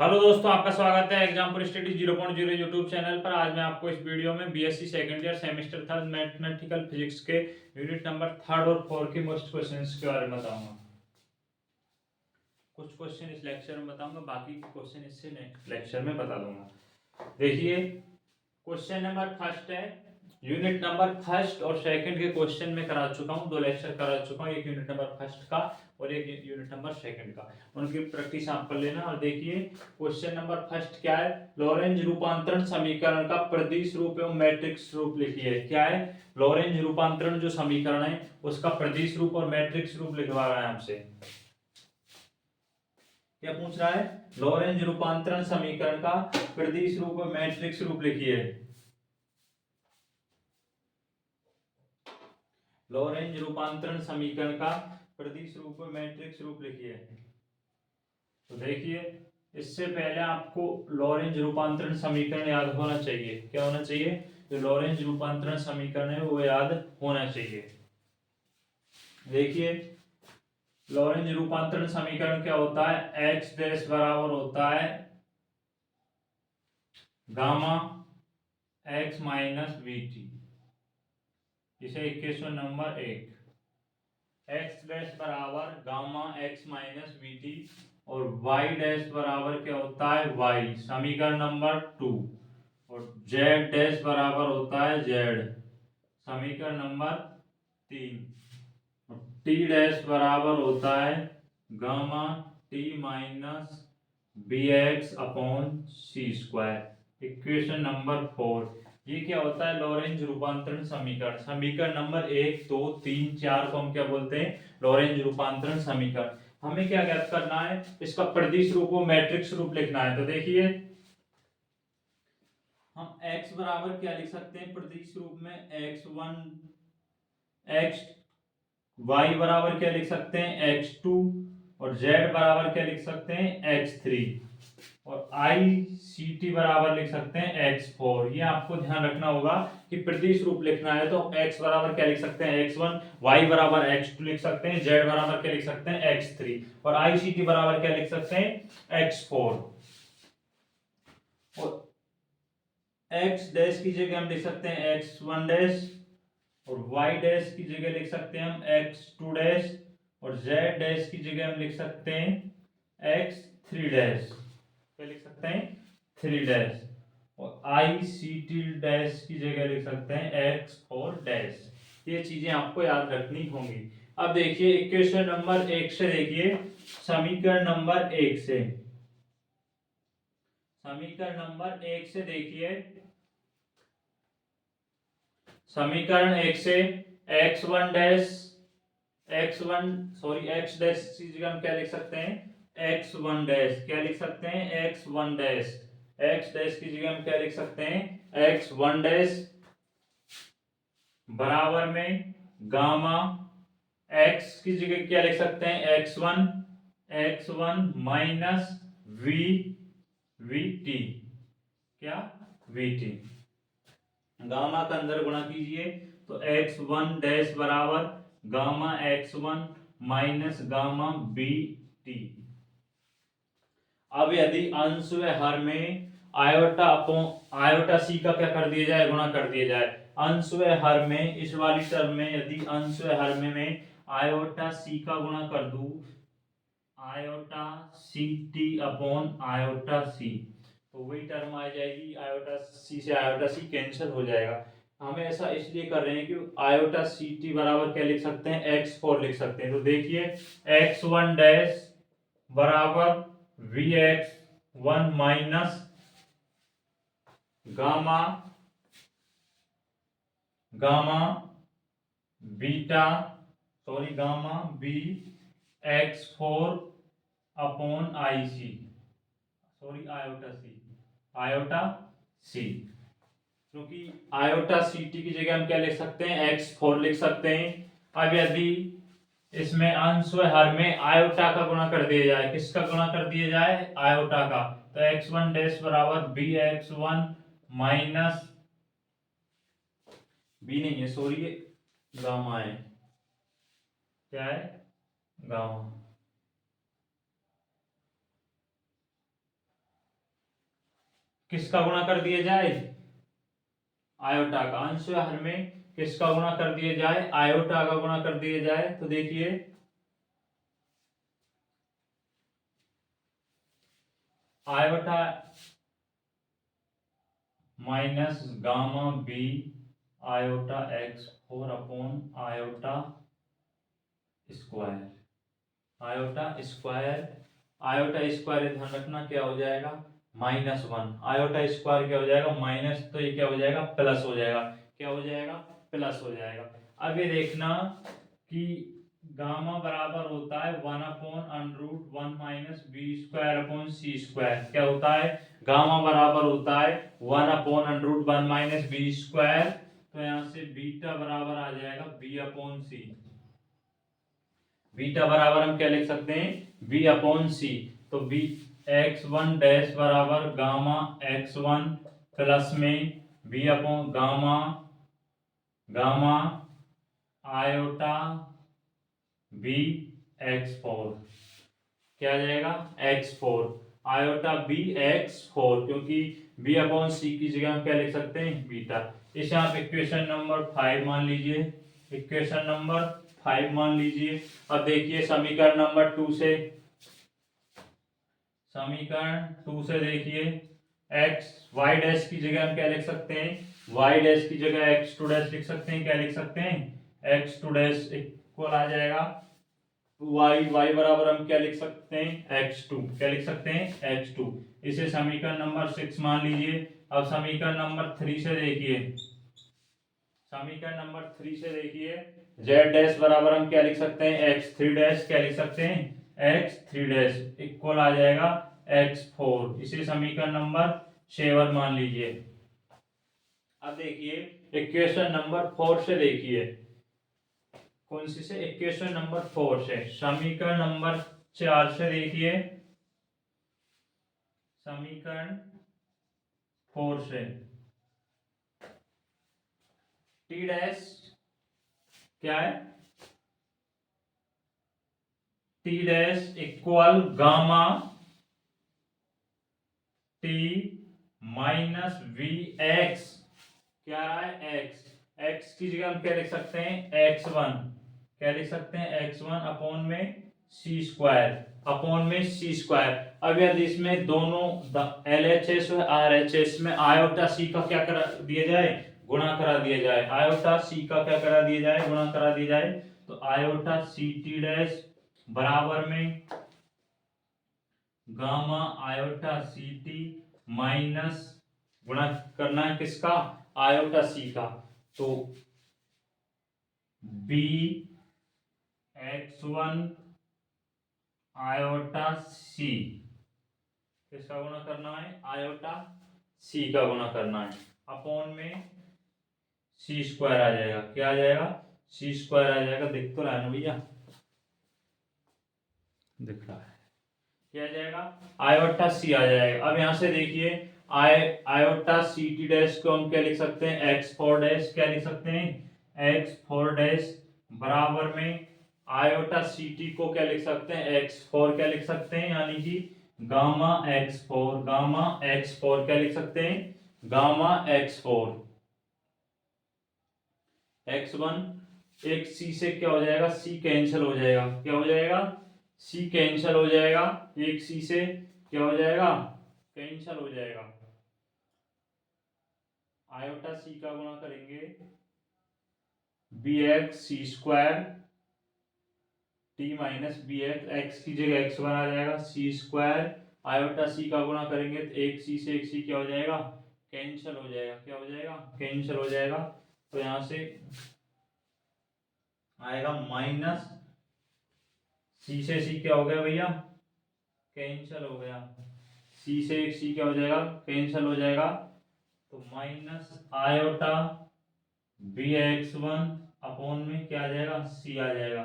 Hello दोस्तों, आपका स्वागत है एग्जाम्पल स्टडी 0.0 यूट्यूब चैनल पर। आज मैं आपको इस वीडियो में BSc second year semester third mathematical physics के यूनिट नंबर 3 और 4 के मोस्ट क्वेश्चंस के बारे में बताऊंगा। कुछ क्वेश्चन इस लेक्चर में बताऊंगा, बाकी क्वेश्चन इससे नेक्स्ट लेक्चर में बता दूंगा। देखिए, क्वेश्चन नंबर फर्स्ट है। यूनिट नंबर फर्स्ट और सेकंड के क्वेश्चन में करा चुका हूँ, 2 लेक्चर करा चुका हूँ, एक यूनिट नंबर फर्स्ट का और एक यूनिट नंबर सेकंड का। उनकी प्रैक्टिस आप कर लेना। और देखिए, क्वेश्चन नंबर फर्स्ट क्या है, लॉरेंज रूपांतरण समीकरण का प्रदिश रूप एवं मैट्रिक्स रूप लिखिए। क्या है, लॉरेंज रूपांतरण जो समीकरण है उसका प्रदिश रूप और मैट्रिक्स रूप लिखवा रहा है आपसे। क्या पूछ रहा है, लॉरेंज रूपांतरण समीकरण का प्रदिश रूप और मैट्रिक्स रूप लिखिए। लॉरेंज रूपांतरण समीकरण का प्रदिश रूप और मैट्रिक्स रूप लिखिए। तो देखिए, इससे पहले आपको लॉरेंज रूपांतरण समीकरण याद होना चाहिए। क्या होना चाहिए, जो लॉरेंज रूपांतरण समीकरण है वो याद होना चाहिए। देखिए, लॉरेंज रूपांतरण समीकरण क्या होता है, एक्स डैश बराबर होता है gamma x minus we T. इसे इक्वेशन नंबर 1, एक्स डैश बराबर gamma x minus we T और वाई डैश बराबर क्या होता है वाई, समीकरण नंबर 2। और जेड डैश बराबर होता है जेड, समीकरण नंबर 3। और टी डैश बराबर होता है gamma t minus B x upon c square, equation number 4। ये क्या होता है, लॉरेंज रूपांतरण समीकरण। समीकरण नंबर 1, 2, 3, 4 को हम क्या बोलते हैं, लॉरेंज रूपांतरण समीकरण। हमें क्या ज्ञात करना है, इसका प्रदिश रूप और मैट्रिक्स रूप लिखना है। तो देखिए, हम x बराबर क्या लिख सकते हैं प्रदिश रूप में, x1 x, y बराबर क्या लिख सकते हैं x2 और z बराबर क्या लिख सकते हैं x3 और आई सी टी बराबर लिख सकते हैं x4। ये आपको ध्यान रखना होगा कि प्रदिश रूप लिखना है तो x बराबर क्या लिख सकते हैं x1, y बराबर x2 लिख सकते हैं, z बराबर क्या लिख सकते हैं x3 और आई सी टी बराबर क्या लिख सकते हैं x4। और x डैश की जगह हम लिख सकते हैं x1 डैश और y डैश की जगह लिख सकते हैं हम x2 डैश और z डैश की जगह हम लिख सकते हैं x3 डैश। क्या लिख सकते हैं 3 डैश और आई सी टी डैश की जगह लिख सकते हैं x4 डैश। ये चीजें आपको याद रखनी होंगी। अब देखिए, इक्वेशन नंबर 1 से देखिए, समीकरण नंबर 1 से, समीकरण नंबर 1 से देखिए, समीकरण 1 से x1 dash x1 sorry x dash की जगह हम क्या लिख सकते हैं x1 डैश। क्या लिख सकते हैं x1 डैश, x डैश की जगह हम क्या लिख सकते हैं x1 डैश बराबर में गामा x की जगह क्या लिख सकते हैं x1 minus v v t. क्या वी टी, गामा का अंदर गुणा कीजिए तो x1 डैश बराबर gamma x1 minus gamma b t. अब यदि अंश व हर में आयोटा अपॉन आयोटा सी का क्या कर दिया जाए, गुणा कर दिया जाए। अंश व हर में इस वाली टर्म में यदि अंश व हर में मैं आयोटा सी का गुणा कर दूं, iota c t upon iota c, तो वही टर्म आ जाएगी, आयोटा सी से आयोटा सी कैंसिल हो जाएगा। हमें ऐसा इसलिए कर रहे हैं कि आयोटा सी टी बराबर क्या लिख सकते हैं x4 लिख सकते हैं। तो देखिए, x1 डैश बराबर v x 1 minus gamma gamma beta sorry gamma b x4 upon i c sorry iota c, क्योंकि आयोटा सी टी की जगह हम क्या लिख सकते हैं x4 लिख सकते हैं। अब यदि इसमें अंश व हर में आयोटा का गुणा कर दिया जाए, किसका गुणा कर दिया जाए आयोटा का, तो x1 डैश बराबर बी x1 माइनस बी नहीं है सॉरी गामा है, क्या है गामा किसका गुणा कर दिया जाए, आयोटा का। अंश हर में किसका गुणा कर दिया जाए, आयोटा का गुणा कर दिया जाए। तो देखिए iota minus gamma b iota x 4 upon iota square, iota square, iota square ध्यान रखना क्या हो जाएगा, -1। आयोटा स्क्वायर क्या हो जाएगा, माइनस, तो ये क्या हो जाएगा, प्लस हो जाएगा। क्या हो जाएगा, प्लस हो जाएगा। अब ये देखना कि गामा बराबर होता है 1/√1 minus B square upon c square. क्या होता है, गामा बराबर होता है 1/√1 माइनस बी स्क्वायर। तो यहाँ से बीटा बराबर आ जाएगा बी अपॉन सी। बीटा बराबर हम क्या लिख सकते हैं, बी अपॉन सी। तो बी x1 डैश बराबर गामा x1 प्लस में b upon gamma gamma iota b x4। क्या आ जाएगा, x4 आयोटा बी x4, क्योंकि बी अपॉन सी की जगह हम क्या लिख सकते हैं, बीटा। इसे आप इक्वेशन नंबर 5 मान लीजिए, इक्वेशन नंबर 5 मान लीजिए। अब देखिए समीकरण नंबर 2 से, समीकरण 2 से देखिए x y डैश की जगह हम क्या लिख सकते हैं, y डैश की जगह x2 डैश लिख सकते हैं। क्या लिख सकते हैं, x2 डैश इक्वल आ जाएगा y बराबर हम क्या लिख सकते हैं, x2। क्या लिख सकते हैं, x2। इसे समीकरण नंबर 6 मान लीजिए। अब समीकरण नंबर 3 से देखिए, समीकरण नंबर 3 से देखिए z डैश बराबर हम क्या लिख सकते हैं, x3 डैश। क्या लिख सकते हैं, x3 डैश इक्वल आ जाएगा x4। इसे समीकरण नंबर 7 मान लीजिए। अब देखिए इक्वेशन नंबर 4 से देखिए, कौन सी से, इक्वेशन नंबर 4 से, समीकरण नंबर 4 से देखिए, समीकरण 4 से टी डैश क्या है, t dash equal gamma t minus v x. क्या रहा है, एक्स, एक्स की जगह हम क्या लिख सकते हैं, x1। क्या लिख सकते हैं, x1 अपॉन में सी स्क्वायर, अपॉन में सी स्क्वायर। अब यदि इसमें दोनों LHS और RHS में आयोटा सी का क्या करा दिया जाए, गुणा करा दिया जाए। आयोटा सी का क्या करा दिया जाए, गुणा करा दिया जाए। तो आयोटा सी टी डैश बराबर में gamma iota c t minus, गुणा करना है किसका, आयोटा सी का। तो बी x1 आयोटा सी, किसका गुणा करना है, आयोटा सी का गुणा करना है, अपॉन में सी स्क्वायर आ जाएगा। क्या आ जाएगा, सी स्क्वायर आ जाएगा। दिख तो रहा है ना भैया, दिख रहा है। क्या आ जाएगा, आयोटा सी आ जाएगा। अब यहां से देखिए आयोटा सी टी डैश को हम क्या लिख सकते हैं, x4 डैश। क्या लिख सकते हैं, x4 डैश बराबर में आयोटा सी टी को क्या लिख सकते हैं, x4। क्या लिख सकते हैं, यानी कि गामा x4, गामा x4 क्या लिख सकते हैं, गामा x4। x1 एक सी से क्या हो जाएगा, सी कैंसिल हो जाएगा। क्या हो जाएगा, सी कैंसिल हो जाएगा। एक सी से क्या हो जाएगा, कैंसिल हो जाएगा। आयोटा सी का गुणा करेंगे B X C square T minus B X, X की जगह x1 आ जाएगा, सी स्क्वायर। आयोटा सी का गुणा करेंगे तो एक सी से एक सी क्या हो जाएगा, कैंसिल हो जाएगा। क्या हो जाएगा, कैंसिल हो जाएगा। तो यहां से आएगा माइनस, सी से सी क्या हो गया भैया, कैंसिल हो गया। सी से एक सी क्या हो जाएगा, कैंसिल हो जाएगा। तो minus iota B x1 upon में क्या आ जाएगा, सी आ जाएगा।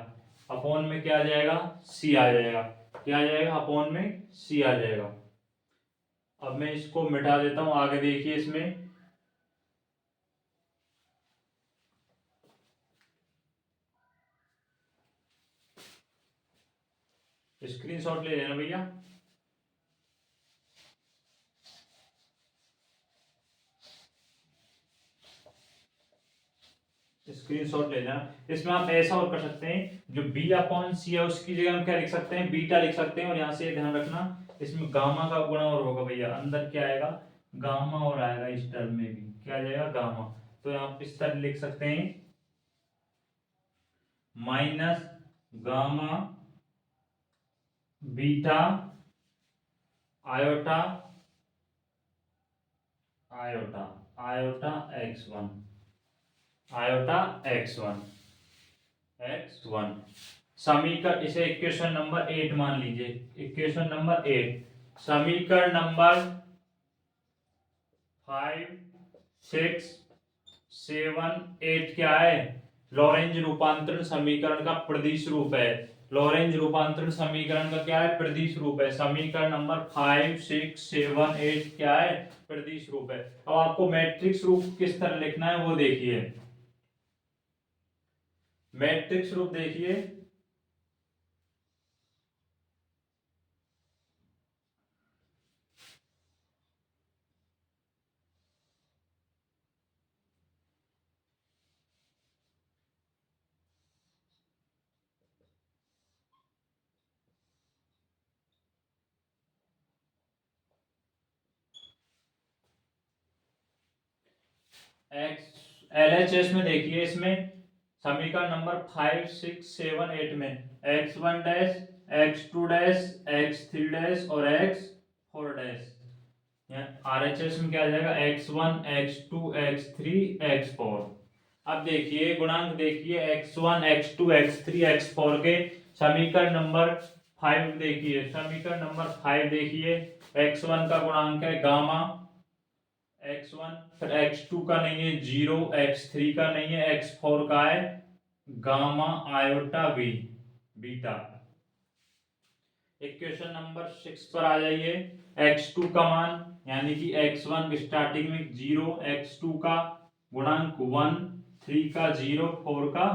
अपॉन में क्या आ जाएगा, सी आ जाएगा। क्या आ जाएगा, अपॉन में सी आ जाएगा। अब मैं इसको मिटा देता हूं, आगे देखिए इसमें स्क्रीनशॉट ले लेना भैया। स्क्रीनशॉट ले लेना। इसमें आप ऐसा और कर सकते हैं, जो बी अपॉन सी है उसकी जगह हम क्या लिख सकते हैं, बीटा लिख सकते हैं। और यहाँ से ध्यान रखना इसमें गामा का गुणा और होगा भैया, अंदर क्या आएगा, गामा और आएगा, इस टर्म में भी क्या आ जाएगा, गामा। तो आप इस तरह लिख सकते हैं, minus gamma beta iota iota iota x1 iota x1 समीकरण, इसे इक्वेशन नंबर 8 मान लीजिए। इक्वेशन नंबर 8 समीकरण नंबर 5 6 7 8 क्या है, लॉरेंज रूपांतरण समीकरण का प्रदिश रूप है। लॉरेंज रूपांतरण समीकरण का क्या है, प्रदिश रूप है। समीकरण नंबर 5 6 7 8 क्या है, प्रदिश रूप है। अब आपको मैट्रिक्स रूप किस तरह लिखना है वो देखिए। मैट्रिक्स रूप देखिए, एक्स एलएचएस में देखिए, इसमें समीकरण नंबर 5 6 7 8 में x1 dash x2 dash x3 dash और x4 डैश, आरएचएस में क्या आ जाएगा, x1 x2 x3 x4। अब देखिए गुणांक देखिए, x1 x2 x3 x4 के समीकरण नंबर 5 देखिए, समीकरण नंबर 5 देखिए, x1 का गुणांक है गामा x1, फिर x2 का नहीं है जीरो, x3 का नहीं है, x4 का है gamma iota b beta. Equation number 6 पर आ जाइए, x2 का मान यानी कि x1 स्टार्टिंग में 0, x2 का गुणांक 1, 3 का 0, 4 का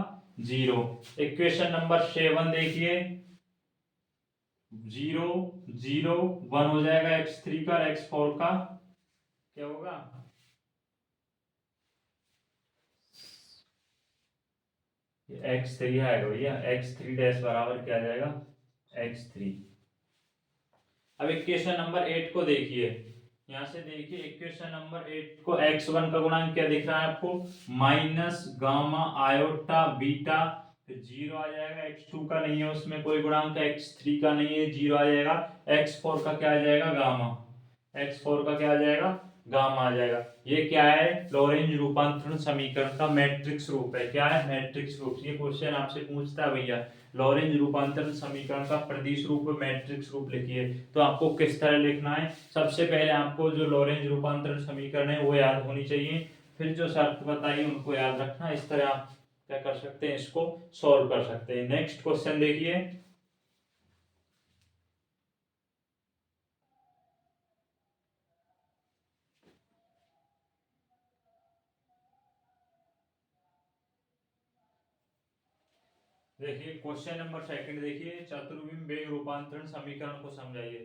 0। इक्वेशन नंबर 7 देखिए, 0 0 1 हो जाएगा, x3 का, x4 का क्या होगा, x3 आएगा भैया, x3 डैश बराबर क्या आ जाएगा, x3। अब इक्वेशन नंबर 8 को देखिए, यहां से देखिए इक्वेशन नंबर 8 को, x1 का गुणांक क्या दिख रहा है आपको, माइनस गामा आयोटा बीटा, फिर 0 आ जाएगा, x2 का नहीं है उसमें कोई गुणांक, x3 का नहीं है 0 आ जाएगा, x4 का क्या आ जाएगा, गामा, x4 का क्या आ जाएगा, गामा आ जाएगा। ये क्या है, लॉरेंज रूपांतरण समीकरण का मैट्रिक्स रूप है। क्या है, मैट्रिक्स रूप। ये क्वेश्चन आपसे पूछता है भैया, लॉरेंज रूपांतरण समीकरण का प्रदिश रूप मैट्रिक्स रूप लिखिए, तो आपको किस तरह लिखना है। सबसे पहले आपको जो लॉरेंज रूपांतरण समीकरण है वो याद होनी चाहिए, फिर जो शर्त बताइए उनको याद रखना। इस तरह आप क्या कर सकते हैं, इसको सॉल्व कर सकते हैं। नेक्स्ट क्वेश्चन देखिए, देखिए क्वेश्चन नंबर सेकंड देखिए, चतुर्विम वेग रूपांतरण समीकरण को समझाइए।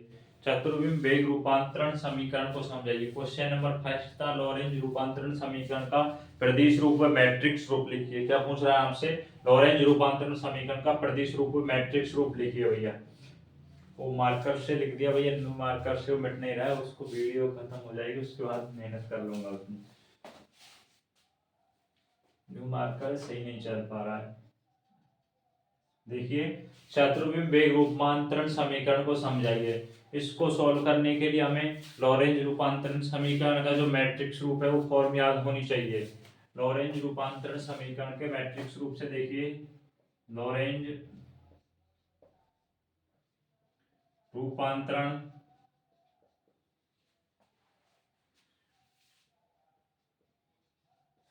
चतुर्विम वेग रूपांतरण समीकरण को समझाइए। क्वेश्चन नंबर फर्स्ट था, लॉरेंज रूपांतरण समीकरण का प्रदिश रूप व मैट्रिक्स रूप लिखिए। क्या पूछ रहा है आपसे, लॉरेंज रूपांतरण समीकरण का प्रदिश रूप व मैट्रिक्स रूप लिखिए भैया। वो मार्कर से लिख दिया भैया, न्यू मार्कर से वो मिट नहीं रहा है, उसको वीडियो खत्म हो जाएगी उसके बाद मेहनत कर लूंगा उसमें। न्यू मार्कर सही नहीं चल पा रहा है। देखिए, चतुर्विम वेग रूपांतरण समीकरण को समझाइए। इसको सॉल्व करने के लिए हमें लॉरेंज रूपांतरण समीकरण का जो मैट्रिक्स रूप है वो फॉर्म याद होनी चाहिए। लॉरेंज रूपांतरण समीकरण के मैट्रिक्स रूप से देखिए, लॉरेंज रूपांतरण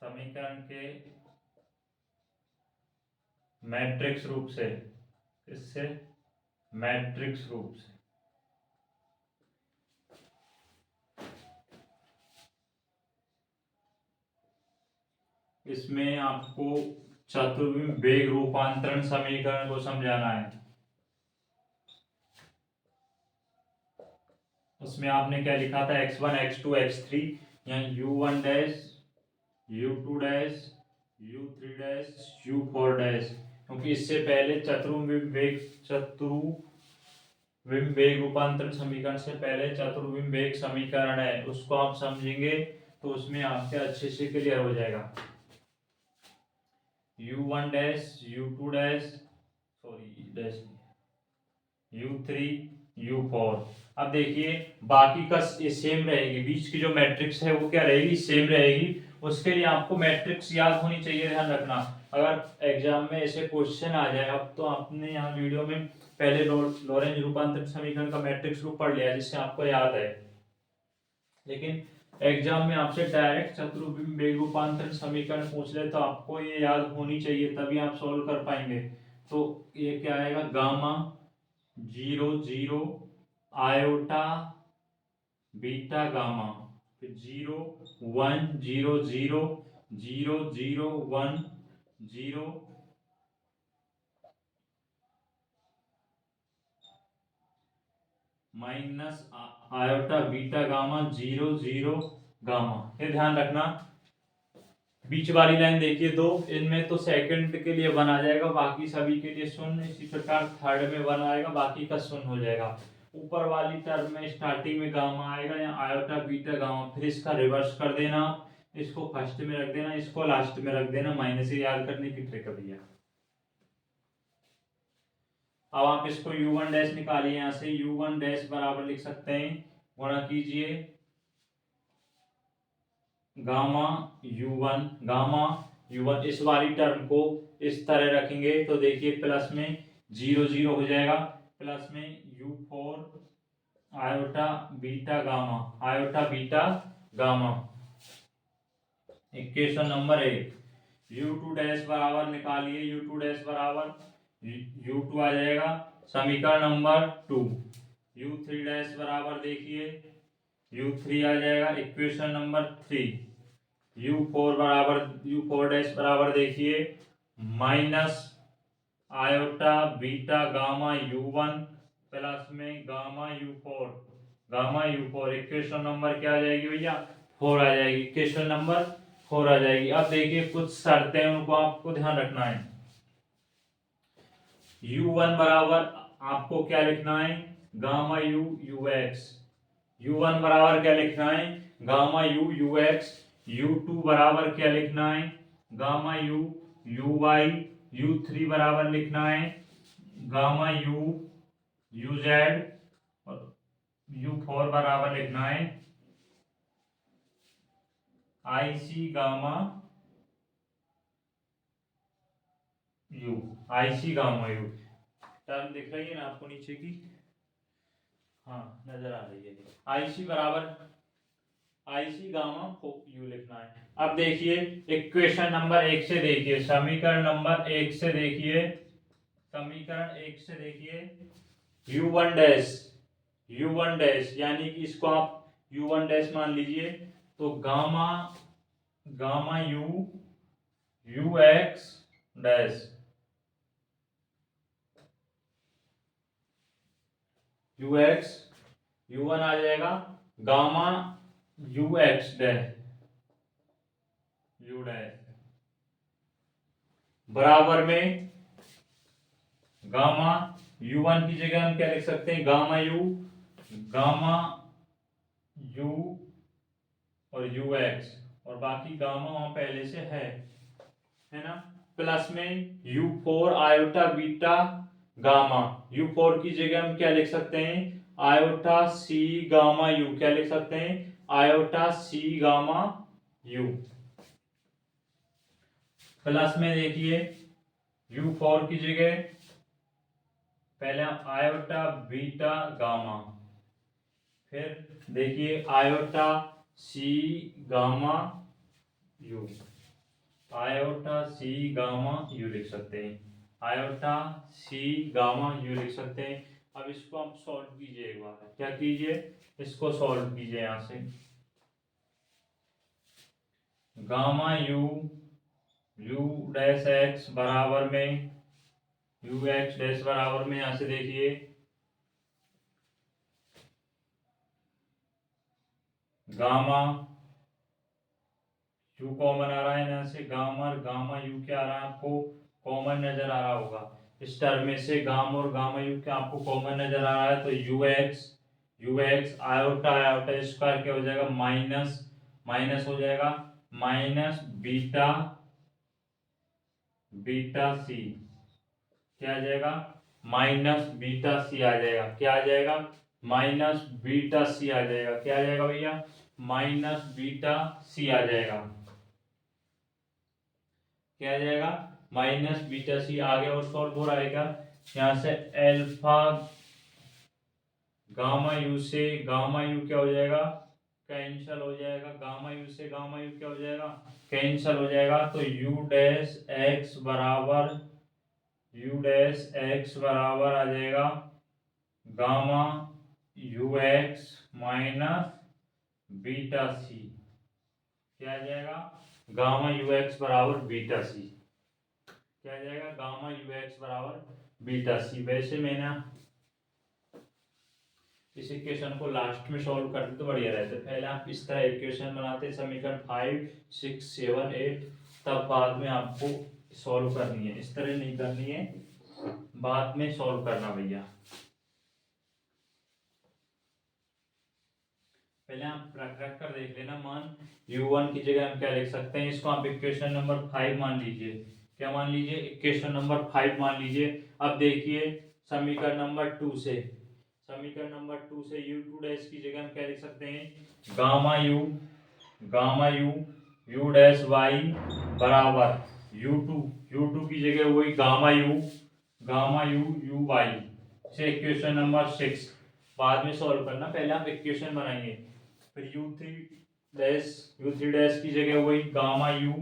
समीकरण के मैट्रिक्स रूप से, इससे मैट्रिक्स रूप से इसमें आपको चतुर्विम वेग रूपांतरण समीकरण को समझाना है। उसमें आपने क्या लिखा था, x1 x2 x3, यहाँ u1 dash u2 dash u3 dash u4 dash, क्योंकि इससे पहले चतुर्विम वेग रूपांतरण समीकरण से पहले चतुर्विम वेग समीकरण है, उसको आप समझेंगे तो उसमें आपके अच्छे से क्लियर हो जाएगा। u1 dash u2 dash, sorry dash, u3 u4। अब देखिए बाकी का सेम रहेगी, बीच की जो मैट्रिक्स है वो क्या रहेगी, सेम रहेगी। उसके लिए आपको मैट्रिक्स याद होनी चाहिए, ध्यान रखना। अगर एग्जाम में ऐसे क्वेश्चन आ जाए, अब तो आपने यहाँ वीडियो में पहले लॉरेंज रूपांतरण समीकरण का मैट्रिक्स रूप पढ़ लिया जिससे आपको याद है, लेकिन एग्जाम में आपसे डायरेक्ट चतुर्विम वेग रूपांतरण समीकरण पूछ ले तो आपको ये याद होनी चाहिए, तभी आप सॉल्व कर पाएंगे। तो ये क्या आएगा, गामा 0 0 आयोटा बीटा गामा, फिर 0 1 0 0 0 0 1 0 minus iota beta gamma 0 0 gamma. ये ध्यान रखना। बीच वाली लाइन देखिए दो, इनमें तो सेकंड के लिए वन आ जाएगा, बाकी सभी के लिए शून्य। इसी प्रकार थर्ड में वन आएगा, बाकी का शून्य हो जाएगा। ऊपर वाली टर्म में स्टार्टिंग में गामा आएगा या आयोटा बीटा गामा, फिर इसका रिवर्स कर देना, इसको फर्स्ट में रख देना, इसको लास्ट में रख देना। माइनस से याद करने की ट्रिक है भैया। अब आप इसको u1 डैश निकालिए, यहाँ से u1 डैश बराबर लिख सकते हैं, गुणा कीजिए गामा u1, इस वाली टर्म को इस तरह रखेंगे तो देखिए प्लस में 0 0 हो जाएगा, प्लस में u4 iota beta gamma. Equation number 1। u2 dash बराबर निकालिए, u2 डैश बराबर u2 आ जाएगा समीकरण नंबर 2। u3 डैश बराबर देखिए u3 आ जाएगा इक्वेशन नंबर 3। u4 डैश बराबर देखिए minus iota beta gamma u1 plus में गामा u4 इक्वेशन नंबर क्या आ जाएगी भैया, 4 आ जाएगी, इक्वेशन नंबर 4 आ जाएगी। अब देखिए कुछ शर्तें उनको आपको ध्यान रखना है। u1 बराबर आपको क्या लिखना है, गामा u1 बराबर क्या लिखना है, गामा ux। u2 बराबर क्या लिखना है, गामा uy। u3 बराबर लिखना है गामा uz। और u4 बराबर लिखना है ic गामा u। टर्म दिख रही है ना आपको नीचे की, हाँ नजर आ रही है। ic बराबर ic गामा u लिखना है। अब देखिए इक्वेशन नंबर 1 से देखिए, समीकरण नंबर 1 से देखिए, u1 डैश यानी कि इसको आप u1 डैश मान लीजिए, तो gamma ux dash ux u1 आ जाएगा gamma ux dash u dash बराबर में गामा u1 की जगह हम क्या लिख सकते हैं, गामा u और ux, और बाकी गामा वहां पहले से है ना, प्लस में u4 iota beta gamma. u4 की जगह हम क्या लिख सकते हैं, आयोटा c गामा u, क्या लिख सकते हैं, iota c gamma u। Plus में देखिए u4 की जगह पहले आयोटा बीटा गामा, फिर देखिए iota c gamma u, iota c gamma u लिख सकते हैं, आयोटा c गामा u लिख सकते हैं। अब इसको आप सॉल्व कीजिए, एक बार क्या कीजिए, इसको सॉल्व कीजिए। यहां से गामा u डैश x बराबर में ux डैश बराबर में, यहां से देखिए गामा यू कॉमन आ रहा है यहाँ से, गामा और गामा यू क्या आ रहा है आपको कॉमन नजर आ रहा होगा। इस टर्म में से गामा और गामा यू क्या आपको कॉमन नजर आ रहा है, तो u x iota iota square क्या हो जाएगा, माइनस माइनस हो जाएगा, माइनस बीटा बीटा सी क्या आ जाएगा, माइनस बीटा सी आ जाएगा। क्या आ जाएगा, माइनस बीटा सी आ जाएगा। क्या आ जाएगा भैया, माइनस बीटा सी आ जाएगा। क्या आ जाएगा, माइनस बीटा सी। आगे और सॉल्व हो रहेगा, यहाँ से अल्फा गामा यू से गामा यू क्या हो जाएगा, कैंसल हो जाएगा। गामा यू से गामा यू क्या हो जाएगा, कैंसल हो जाएगा। तो यू डैश एक्स बराबर आ जाएगा gamma u x minus beta c. क्या आ जाएगा, गामा यू एक्स बराबर बीटा सी। क्या आ जाएगा, गामा यू एक्स बराबर बीटा सी। वैसे मैंने इस इक्वेशन को लास्ट में सॉल्व करते तो बढ़िया रहते। पहले आप इस तरह इक्वेशन बनाते समीकरण 5 6 7 8, तब बाद में आपको सॉल्व करनी है। इस तरह नहीं करनी है, बाद में सॉल्व करना भैया। पहले आप रख रख कर देख लेना। मान u1 की जगह हम क्या लिख सकते हैं, इसको आप इक्वेशन नंबर 5 मान लीजिए। क्या मान लीजिए, इक्वेशन नंबर 5 मान लीजिए। अब देखिए समीकरण नंबर 2 से, समीकरण नंबर 2 से u2 डैश की जगह हम क्या लिख सकते हैं, gamma u u dash y बराबर u2 की जगह वही गामा यू यू वाई से इक्वेशन नंबर 6। बाद में सॉल्व करना, पहले आप इक्वेशन बनाएंगे। फिर यू थ्री डैश की जगह वही गामा यू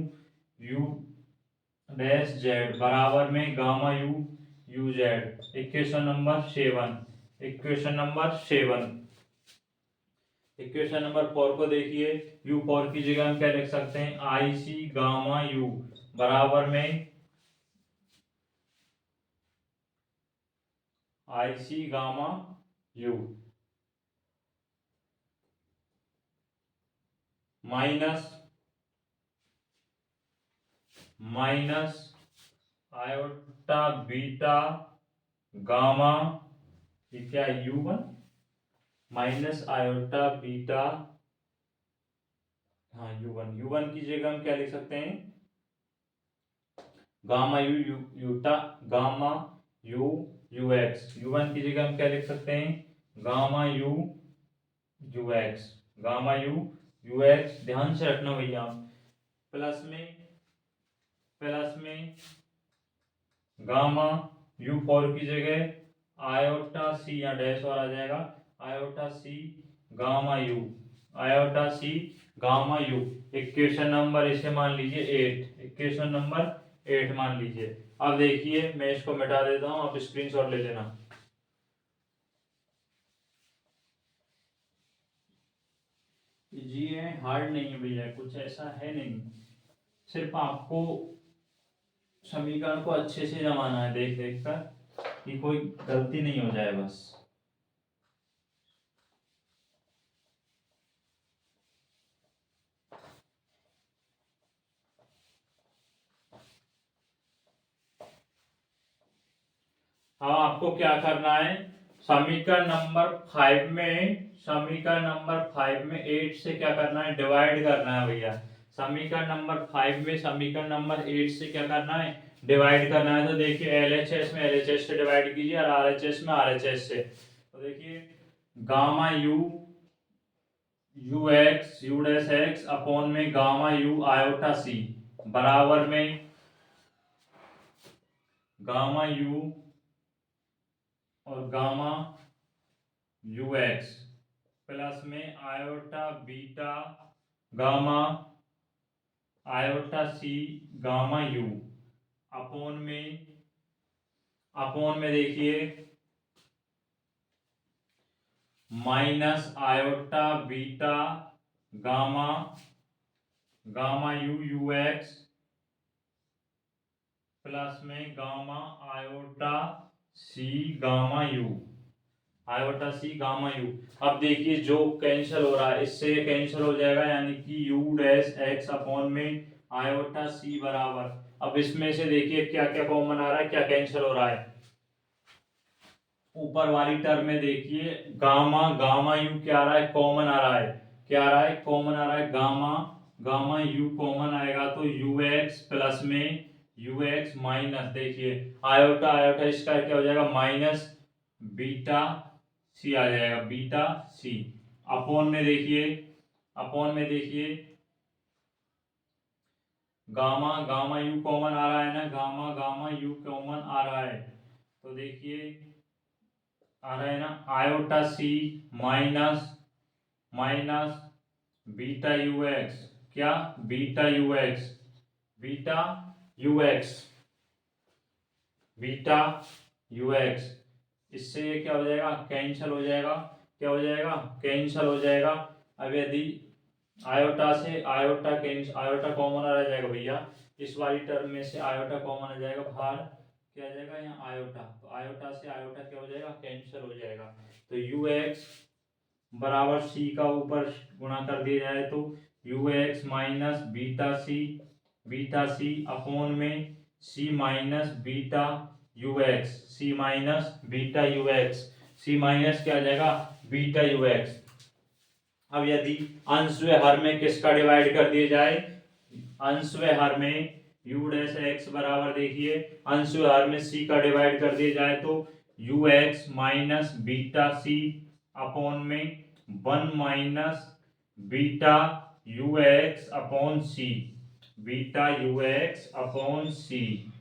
डैश जेड बराबर में gamma you Z. Equation number 7, equation number 7। Equation number 4 को देखिए, u4 की जगह हम क्या लिख सकते हैं, आई सी गामा यू बराबर में i c gamma u minus minus iota beta gamma ये क्या u1 माइनस आयोटा बीटा, हाँ u1 की जगह हम क्या लिख सकते हैं, gamma you Utah gamma u x. u1 की जगह हम क्या लिख सकते हैं, gamma u x, gamma u x. ध्यान से रखना भैया, प्लस में गामा u4 की जगह आयोटा सी, या डैश और आ जाएगा, iota c gamma u, iota c gamma u. Equation number इसे मान लीजिए 8, इक्वेशन नंबर 8 मान लीजिए। अब देखिए मैं इसको मिटा देता हूँ, आप स्क्रीनशॉट ले लेना। ये हार्ड नहीं है भैया, कुछ ऐसा है नहीं, सिर्फ आपको समीकरण को अच्छे से जमाना है देख देख कर, कि कोई गलती नहीं हो जाए बस। हाँ आपको क्या करना है, समीकरण नंबर 5 में, समीकरण नंबर 5 में 8 से क्या करना है, डिवाइड करना है भैया। समीकरण नंबर 5 में समीकरण नंबर 8 से क्या करना है, डिवाइड करना है। तो देखिए एलएचएस में एलएचएस से डिवाइड कीजिए और आरएचएस में आरएचएस से। तो देखिए gamma u x u dash x upon में गामा यू आयोटा सी बराबर में गामा यू और गामा यू एक्स प्लस में iota beta gamma iota c gamma u upon में देखिए minus iota beta gamma gamma u x plus में gamma iota c gamma u. Iota c gamma u. अब देखिए जो cancel हो रहा है इससे ये कैंसिल हो जाएगा, यानी कि यू डैश एक्स अपॉन में आयोटा सी बराबर, अब इसमें से देखिए क्या क्या कॉमन आ रहा है, क्या कैंसिल हो रहा है। ऊपर वाली टर्म में देखिए गामा गामा यू क्या आ रहा है, कॉमन आ रहा है, क्या आ रहा है, कॉमन आ रहा है, गामा गामा यू कॉमन आएगा तो यू एक्स प्लस में यू एक्स माइनस, देखिए आयोटा आयोटा इसका क्या हो जाएगा, माइनस बीटा सी आ जाएगा, बीटा सी अपॉन में देखिए, अपॉन में देखिए गामा गामा यू कॉमन आ रहा है ना, गामा गामा यू कॉमन आ रहा है, तो देखिए आ रहा है ना iota c minus minus beta u x, क्या beta u x, beta u x, beta u x, इससे ये क्या हो जाएगा, कैंसिल हो जाएगा, क्या हो जाएगा, कैंसिल हो जाएगा। अब यदि आयोटा से आयोटा कैंसिल, आयोटा कॉमन आ जाएगा भैया, इस वाली टर्म में से आयोटा कॉमन आ जाएगा बाहर, क्या आ जाएगा यहाँ आयोटा, तो आयोटा से आयोटा क्या हो जाएगा, कैंसिल हो जाएगा, तो यू एक्स बराबर सी का ऊपर गुणा कर दिया जाए तो u x minus beta c upon में c minus beta u x, c minus beta u x, c minus क्या आ जाएगा, बीटा यू एक्स। अब यदि अंश व हर में किसका डिवाइड कर दिया जाए, अंश व हर में यू डैश एक्स बराबर, देखिए अंश व हर में सी का डिवाइड कर दिया जाए तो u x minus beta c upon में 1 minus beta u x upon c, beta u x upon c.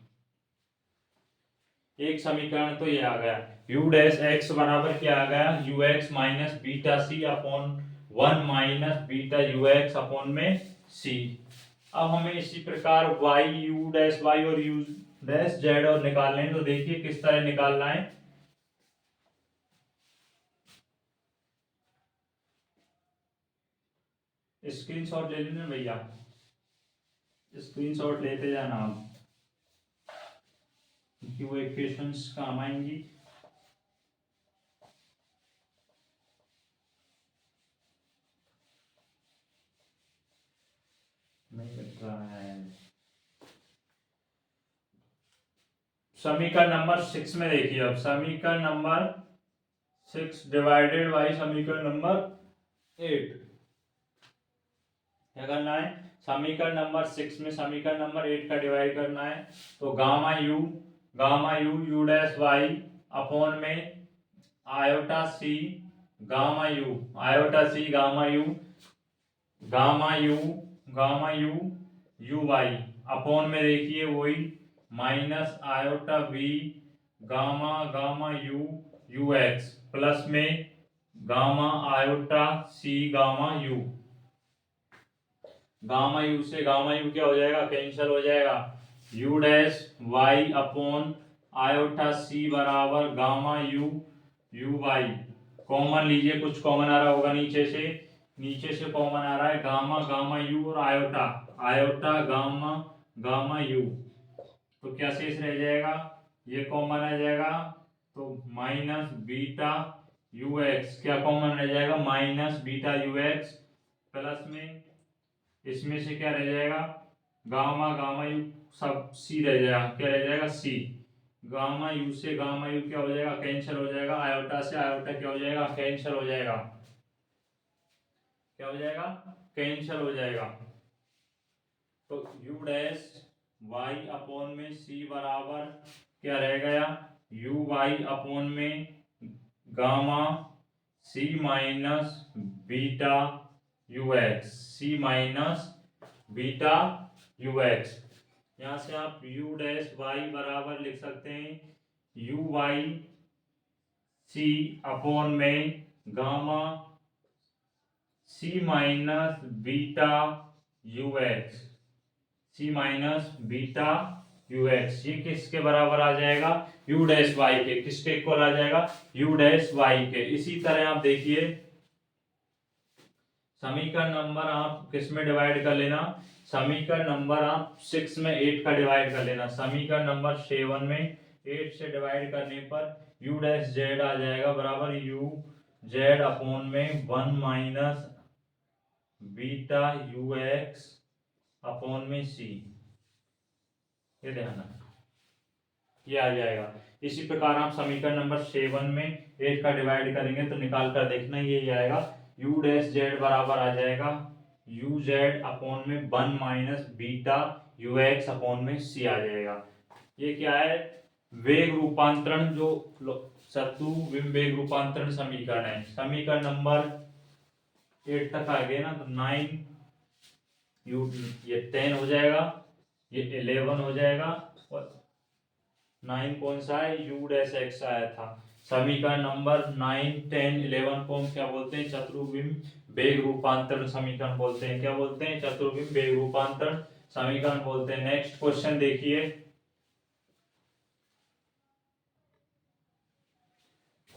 एक समीकरण तो ये आ गया, यू डैश एक्स बराबर क्या आ गया, u x minus beta c upon 1 minus beta u x upon में सी। अब हमें इसी प्रकार वाई यू डैश वाई और यू डैश जेड और निकालने हैं, तो देखिए किस तरह निकालना है। स्क्रीनशॉट ले लेना भैया, स्क्रीनशॉट लेते जाना आप, क्योंकि वो इक्वेशंस काम आएंगी। नहीं लग रहा है। समीकरण नंबर 6 में देखिए, अब समीकरण नंबर 6 डिवाइडेड बाई समीकरण नंबर 8, क्या करना है, समीकरण नंबर 6 में समीकरण नंबर 8 का डिवाइड करना है, तो gamma u u dash y upon में iota c gamma u, iota c gamma u gamma u u y upon में देखिए वही minus iota b gamma gamma u u x plus में gamma iota c gamma u, gamma u से gamma u क्या हो जाएगा, cancel हो जाएगा, u dash y upon iota c बराबर gamma u u y, common लीजिए, कुछ कॉमन आ रहा होगा नीचे से कॉमन आ रहा है गामा गामा यू और iota iota gamma gamma you, तो क्या शेष रह जाएगा, ये कॉमन आ जाएगा, तो माइनस बीटा यू एक्स क्या कॉमन रह जाएगा, minus beta u x plus में इसमें से क्या रह जाएगा, गामा गामा यू सब सी रह जाएगा, क्या रह जाएगा सी, गामा यू से गामा यू क्या हो जाएगा, कैंसिल हो जाएगा, आयोटा से आयोटा क्या हो जाएगा, कैंसिल हो जाएगा, क्या हो जाएगा, कैंसिल हो जाएगा, तो यू डैश वाई अपॉन में सी बराबर क्या रह गया, यू वाई अपॉन में gamma c minus beta u x, c minus beta u x, यहाँ से आप यू डैश वाई बराबर लिख सकते हैं यू वाई सी अपॉन में gamma c minus beta u x, c minus beta u x, ये किसके बराबर आ जाएगा, यू डैश वाई के, किसके इक्वल आ जाएगा, यू डैश वाई के। इसी तरह आप देखिए समीकरण नंबर आप किस में डिवाइड कर लेना, समीकरण नंबर आप 6 में 8 का डिवाइड कर लेना, समीकरण नंबर 7 में 8 से डिवाइड करने पर यू डैश जेड आ जाएगा बराबर यू जेड अपॉन में 1 minus beta u x upon में सी। ये ध्यान रखना, ये आ जाएगा। इसी प्रकार आप समीकरण नंबर 7 में 8 का डिवाइड करेंगे तो निकाल कर देखना, ये आएगा यू डैश जेड बराबर आ जाएगा यू जेड अपॉन में 1 minus beta u x upon में सी आ जाएगा। ये क्या है, वेग रूपांतरण, जो शत्रु विम वेग रूपांतरण समीकरण है। समीकरण नंबर 8 तक आ गए ना, तो 9 यू, ये 10 हो जाएगा, ये 11 हो जाएगा, और 9 कौन सा है, यू डैश एक्स आया था। समीकरण नंबर 9 10 11 को हम क्या बोलते हैं, चतुर्विम वेग रूपांतरण समीकरण बोलते हैं। क्या बोलते हैं, चतुर्विम वेग रूपांतरण समीकरण बोलते हैं। नेक्स्ट क्वेश्चन देखिए,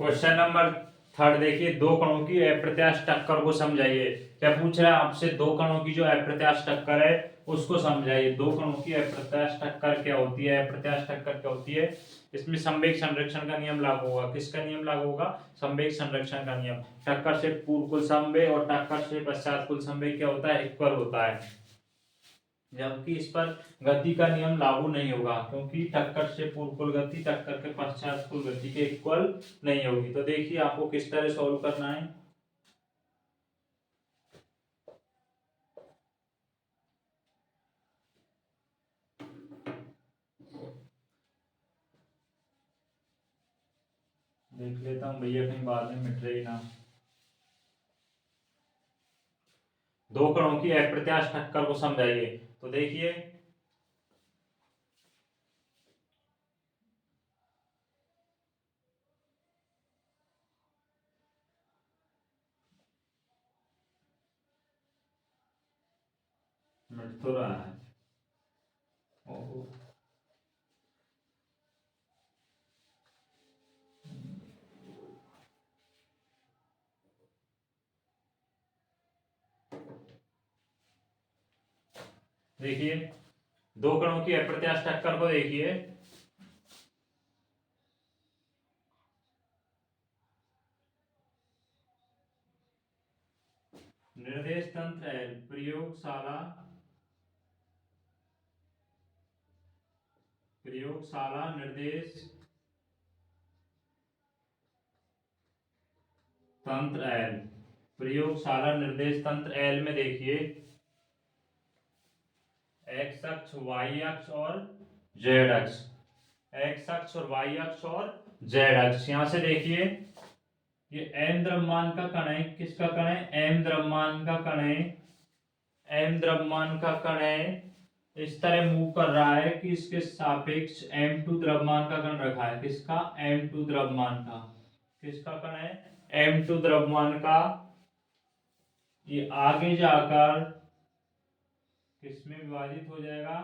क्वेश्चन नंबर 3 देखिए, दो कणों की अप्रत्याश टक्कर को समझाइए। क्या पूछ रहा है आपसे, दो कणों की जो अप्रत्याश टक्कर है उसको समझाइए। दो कणों की अप्रत्याश टक्कर क्या होती है, अप्रत्याश टक्कर क्या होती है, इसमें संवेग संरक्षण का नियम लागू होगा। किसका नियम लागू होगा, संवेग संरक्षण का नियम। टक्कर से पूर्व कुल संवेग और टक्कर से पश्चात कुल संवेग क्या होता है, इक्वल होता है, जबकि इस पर गति का नियम लागू नहीं होगा, क्योंकि टक्कर से पूर्व कुल गति टक्कर के पश्चात कुल गति के इक्वल नहीं होगी। तो देखिए आपको किस तरह सॉल्व करना है। देख लेता हूँ भैया, कहीं बाद में मिट रही ना। दो कणों की अप्रत्याश टक्कर को समझाइए। तो देखिए, मिट तो रहा है। ओहो, देखिए दो कणों की अप्रत्याश टक्कर को देखिए। निर्देश तंत्र है, प्रयोगशाला निर्देश तंत्र एल। प्रयोगशाला निर्देश तंत्र एल में देखिए, एक्स अक्ष, वाई अक्ष और जेड अक्ष, एक्स अक्ष और वाई अक्ष और जेड अक्ष। यहां से देखिए, ये एम द्रव्यमान का कण है, किसका कण है, एम द्रव्यमान का कण है, एम द्रव्यमान का कण है। इस तरह मूव कर रहा है कि इसके सापेक्ष m2 द्रव्यमान का कण रखा है। किसका, m2 द्रव्यमान का, किसका कण है, m2 द्रव्यमान का। ये आगे जाकर किसमें विभाजित हो जाएगा,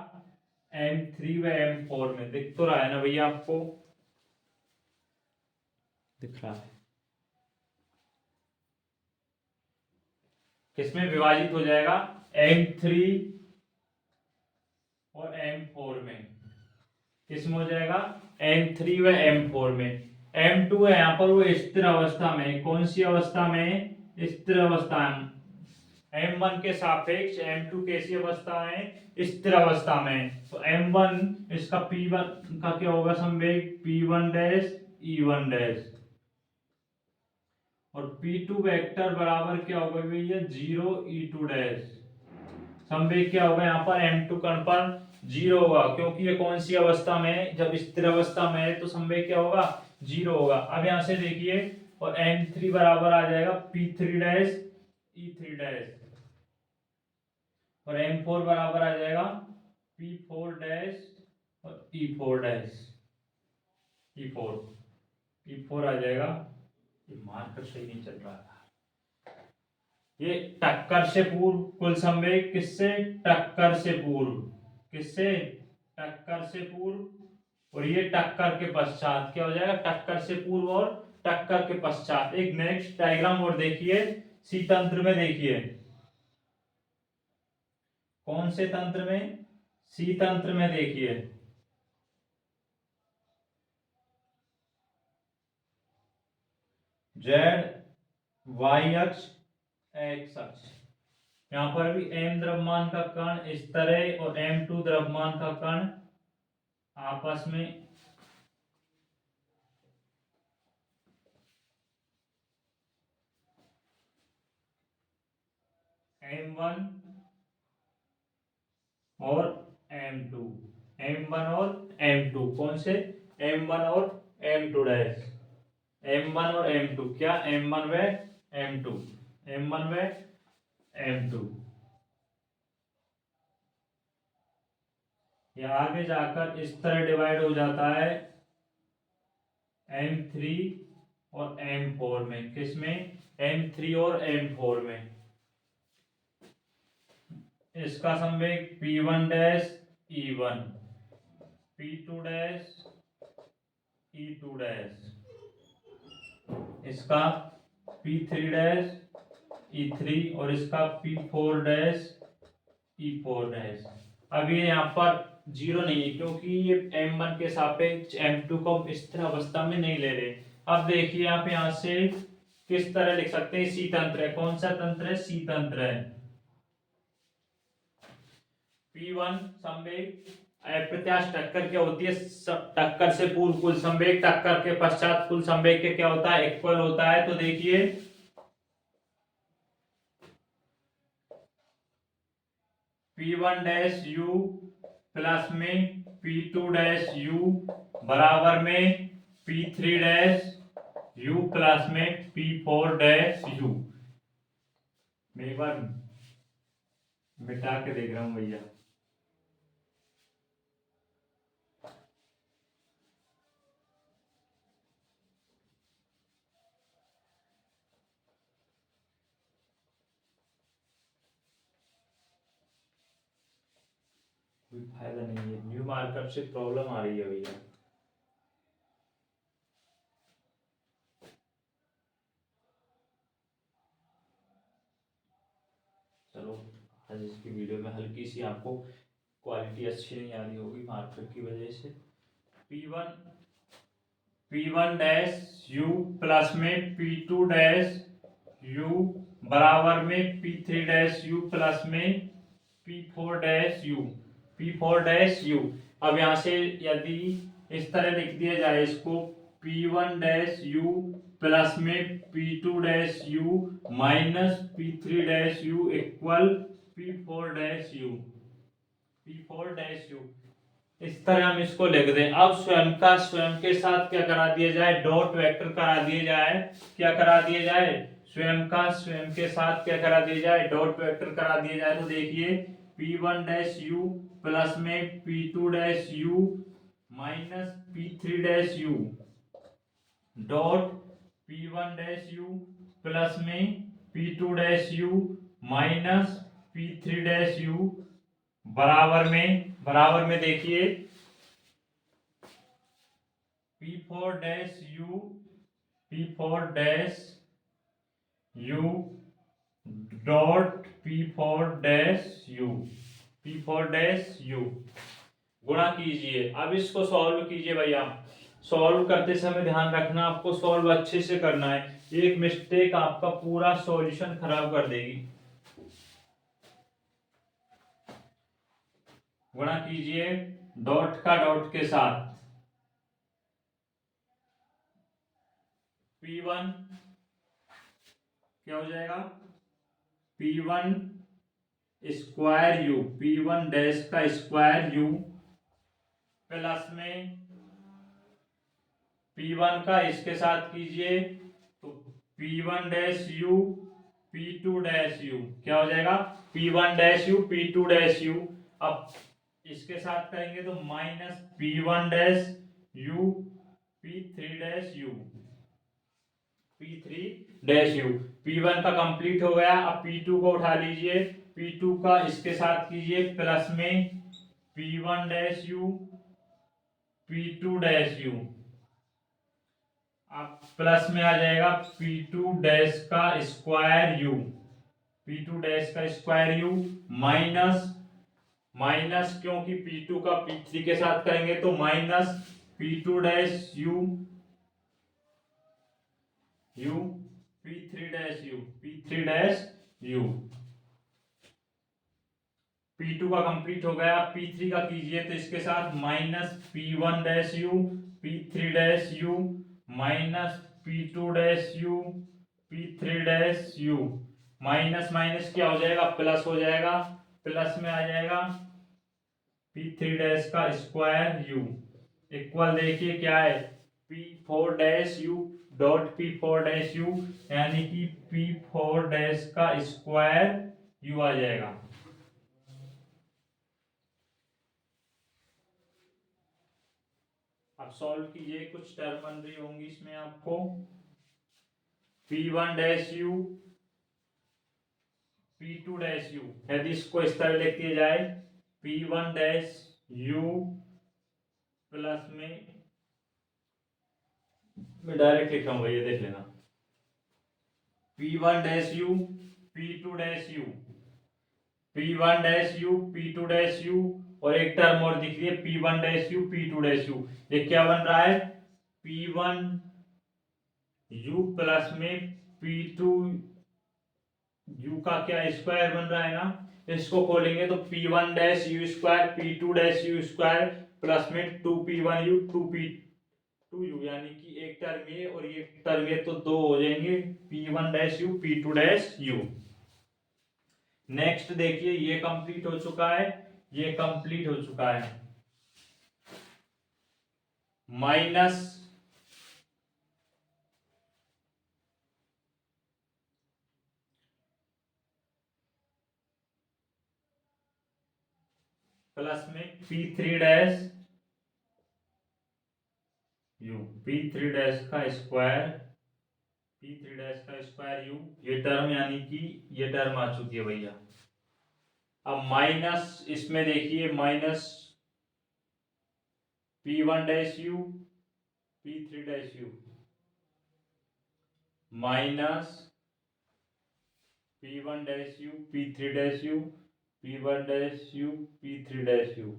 m3 व m4 में। दिख तो रहा है ना भैया, आपको दिख रहा है, किसमें विभाजित हो जाएगा, m3 और m4 में। किसमें हो जाएगा, m3 व m4 में। m2 है यहाँ पर वो स्थिर अवस्था में, कौन सी अवस्था में, स्थिर अवस्था में। m1 के सापेक्ष m2 कैसी अवस्था में, स्थिर अवस्था में। तो m1 इसका p1 का क्या होगा संवेग, p1 डैश e1 डैश, और p2 वेक्टर बराबर क्या होगा भैया, 0 e2 डैश। संवेग क्या होगा यहाँ पर, m2 कण पर 0 होगा, क्योंकि ये कौन सी अवस्था में है, जब स्थिर अवस्था में है तो संवेग क्या होगा, 0 होगा। अब यहाँ से देखिए, और m3 बराबर आ जाएगा p3 डैश e3 डैश, और m4 बराबर आ जाएगा p4 डैश और e4 डैश, e4 e4 आ जाएगा। ये मार्कर सही नहीं चल रहा था। ये टक्कर से पूर्व कुल संवेग, किससे, टक्कर से पूर्व, किससे, टक्कर से पूर्व, और ये टक्कर के पश्चात क्या हो जाएगा, टक्कर से पूर्व और टक्कर के पश्चात। एक नेक्स्ट डायग्राम और देखिए, सी तंत्र में देखिए, कौन से तंत्र में, सी तंत्र में देखिए, जेड वाई अक्ष एक्स अक्ष। यहाँ पर भी m द्रव्यमान का कण इस तरह और m2 द्रव्यमान का कण आपस में m1 और m2, m1 और m2 कौन से, m1 और m2 डैश, m1 और m2 क्या, m1 व m2, m1 व m2। ये आगे जाकर इस तरह डिवाइड हो जाता है m3 और m4 में, किसमें, m3 और m4 में। इसका संवेग p1 dash e1, p2 dash e2 dash, इसका p3 डैश e3 और इसका p4 डैश e4 डैश। अब ये यहाँ पर जीरो नहीं है क्योंकि ये m1 के सापेक्ष m2 को स्थिर अवस्था में नहीं ले रहे। अब देखिए आप यहाँ से किस तरह लिख सकते हैं, सी तंत्र है, कौन सा तंत्र है, सी तंत्र है। P1 संवेग अप्रत्यास्थ टक्कर क्या होती है, टक्कर से पूर्व कुल संवेग, टक्कर के पश्चात कुल संवेग के क्या होता है, इक्वल होता है। तो देखिए P1 डैश u प्लस में P2 डैश u बराबर में P3 डैश u प्लस में P4 डैश u। मैं एक बार मिटा के देख रहा हूं भैया। कोई फायदा नहीं है, न्यू मार्कअप से प्रॉब्लम आ रही है भैया। चलो आज इसकी वीडियो में हल्की सी आपको क्वालिटी अच्छी नहीं आ रही होगी मार्कअप की वजह से। P1 डैश u प्लस में P2 डैश u बराबर में P3 डैश u प्लस में P4 dash u, P4 dash u। अब यहाँ से यदि इस तरह लिख दिया जाए इसको, P1 डैश u प्लस में P2 dash u minus P3 dash u equal P4 dash u, P4 dash u। इस तरह हम इसको लिख दें। अब स्वयं का स्वयं के साथ क्या करा दिया जाए, डॉट वेक्टर करा दिया जाए। क्या करा दिया जाए, स्वयं का स्वयं के साथ क्या करा दिया जाए, डॉट वेक्टर करा दिया जाए। तो देखिए P1 डैश u प्लस में P2 dash u minus P3 dash u dot P1 dash u plus में P2 dash u minus P3 dash u बराबर में देखिए P4 dash u, P4 dash u dot P4 dash u, P4 dash u गुणा कीजिए। अब इसको solve कीजिए भैया। सॉल्व करते समय ध्यान रखना आपको सॉल्व अच्छे से करना है, एक मिस्टेक आपका पूरा सॉल्यूशन खराब कर देगी। गुणा कीजिए डॉट का डॉट के साथ, P1 क्या हो जाएगा, P1 square u, P1 dash का स्क्वायर u प्लस में P1 का इसके साथ कीजिए तो P1 dash u P2 dash u क्या हो जाएगा, P1 dash u P2 dash u। अब इसके साथ करेंगे तो minus P1 dash u P3 dash u, P3 dash u। P1 का कंप्लीट हो गया। अब P2 को उठा लीजिए, P2 का इसके साथ कीजिए प्लस में P1 dash u P2 dash u। अब प्लस में आ जाएगा P2 डैश का स्क्वायर u, P2 डैश का स्क्वायर u माइनस क्योंकि P2 का P3 के साथ करेंगे तो minus P2 dash u u, p3 dash u, p3 dash u। P2 का कंप्लीट हो गया, P3 का कीजिए तो इसके साथ minus P1 dash u, P3 dash u, minus P2 dash u, P3 dash u। Minus minus क्या हो जाएगा, प्लस हो जाएगा, प्लस में आ जाएगा P3 डैश का स्क्वायर u इक्वल देखिए क्या है, P4 dash u dot P4 dash u, यानी कि P4 डैश का स्क्वायर u आ जाएगा। अब सॉल्व कीजिए, कुछ टर्म बन रही होंगी इसमें आपको। P1 dash u, P2 dash u, यदि इसको इस तरह लिख दिया जाए, P1 डैश u प्लस में, मैं डायरेक्ट लिख रहा हूँ भैया देख लेना, P1 dash u, P2 dash u, P1 dash u, P2 dash u, और एक टर्म और दिख रही है P1 dash u, P2 dash u। ये क्या बन रहा है, P1 u प्लस में P2 u का क्या स्क्वायर बन रहा है ना, इसको खोलेंगे तो P1 dash u square, P2 dash u square plus में 2P1 u 2P2 u, यानी कि एक टर्म ये और ये टर्म ये तो दो हो जाएंगे, P1 dash u, P2 dash u। Next देखिए, ये कंप्लीट हो चुका है, ये कंप्लीट हो चुका है। माइनस प्लस में P3 dash u, P3 dash का स्क्वायर, P3 डैश का स्क्वायर u, ये टर्म यानी कि ये टर्म आ चुकी है भैया। अब माइनस इसमें देखिए, minus P1 dash u, P3 dash u, minus P1 dash u, P3 dash u, P1 dash u, P3 dash u,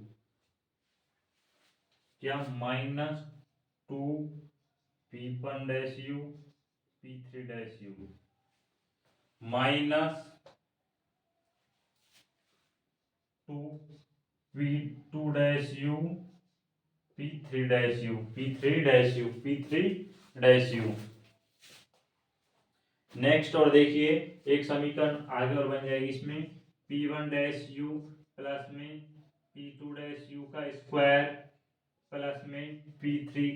क्या minus 2 P1 dash u, P3 dash u, minus 2 P2 dash u, P3 dash u, P3 dash u, P3 dash u। Next और देखिए, एक समीकरण आगे और बन जाएगी इसमें, P1 डैश u प्लस में P2 डैश u का स्क्वायर प्लस में P3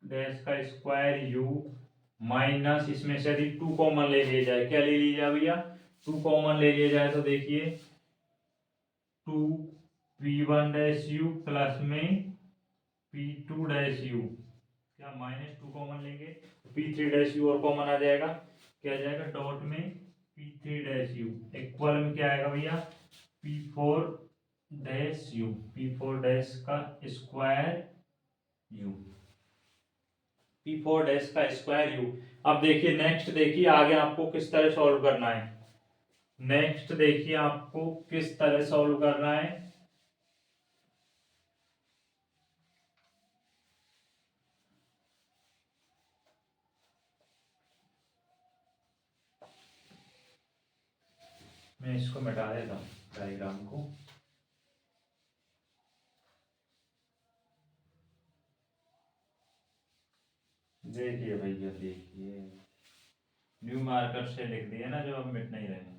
डैश का स्क्वायर u, माइनस इसमें से यदि 2 कॉमन ले लिया जाए, क्या ले लिया भैया, 2 कॉमन ले लिया जाए तो देखिए 2 P1 डैश u प्लस में P2 डैश u, क्या माइनस 2 कॉमन लेंगे तो P3 डैश u और कॉमन आ जाएगा, क्या आ जाएगा डॉट में P3 डैश u इक्वल में क्या आएगा भैया, P4 dash u, P4 dash का स्क्वायर u, P4 डैश का स्क्वायर u। अब देखिए नेक्स्ट, देखिए आगे आपको किस तरह सॉल्व करना है, नेक्स्ट देखिए आपको किस तरह सॉल्व करना है। मैं इसको मिटा देता हूँ डायग्राम को। देखिए भैया, देखिए न्यू मार्कर से लिख दिया ना, जो अब मिट नहीं रहे।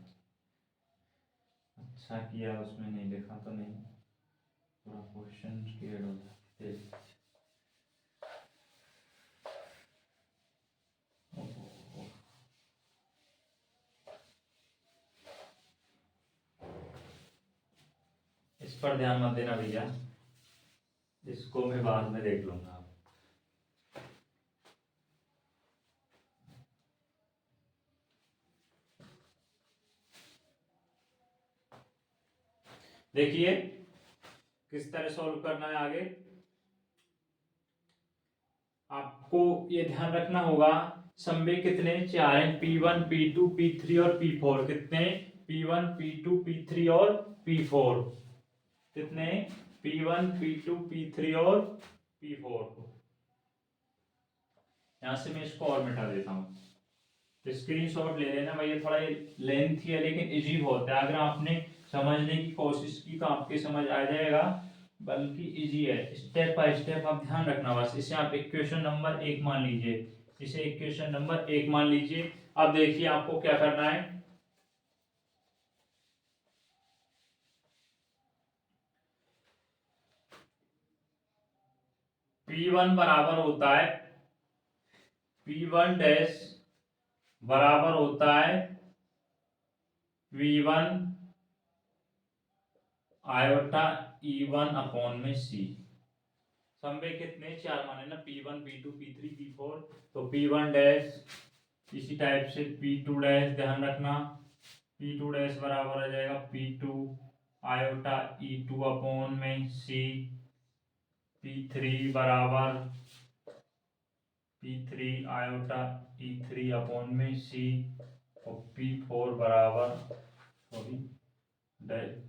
अच्छा किया उसमें नहीं लिखा तो नहीं पूरा क्वेश्चन क्लियर हो जाता। इस पर ध्यान मत देना भैया, इसको मैं बाद में देख लूंगा। देखिए किस तरह सॉल्व करना है आगे, आपको ये ध्यान रखना होगा। समवे कितने, 4 हैं, P1 P2 P3 और P4। कितने, P1 P2 P3 और P4। कितने, P1 P2 P3 और P4। यहां से मैं इसको और मिटा देता हूं। स्क्रीनशॉट ले लेना भैया, थोड़ा लेंथी है लेकिन इजी बहुत है। अगर आपने समझने की कोशिश की तो आपके समझ आ जाएगा, बल्कि इजी है। स्टेप बाय स्टेप आप ध्यान रखना बस। इसे आप इक्वेशन नंबर 1 मान लीजिए, इसे इक्वेशन नंबर 1 मान लीजिए। अब देखिए आपको क्या करना है। P1 बराबर होता है, P1 डैश बराबर होता है V1 आयोटा E1 अपॉन में C। संबे कितने 4 माने ना, P1 P2 P3 P4। तो P1 डैश इसी टाइप से P2 डैश, ध्यान रखना P2 डैश बराबर आ जाएगा P2 आयोटा E2 अपॉन में C। P3 बराबर P3 आयोटा E3 अपॉन में C। और P4 बराबर सॉरी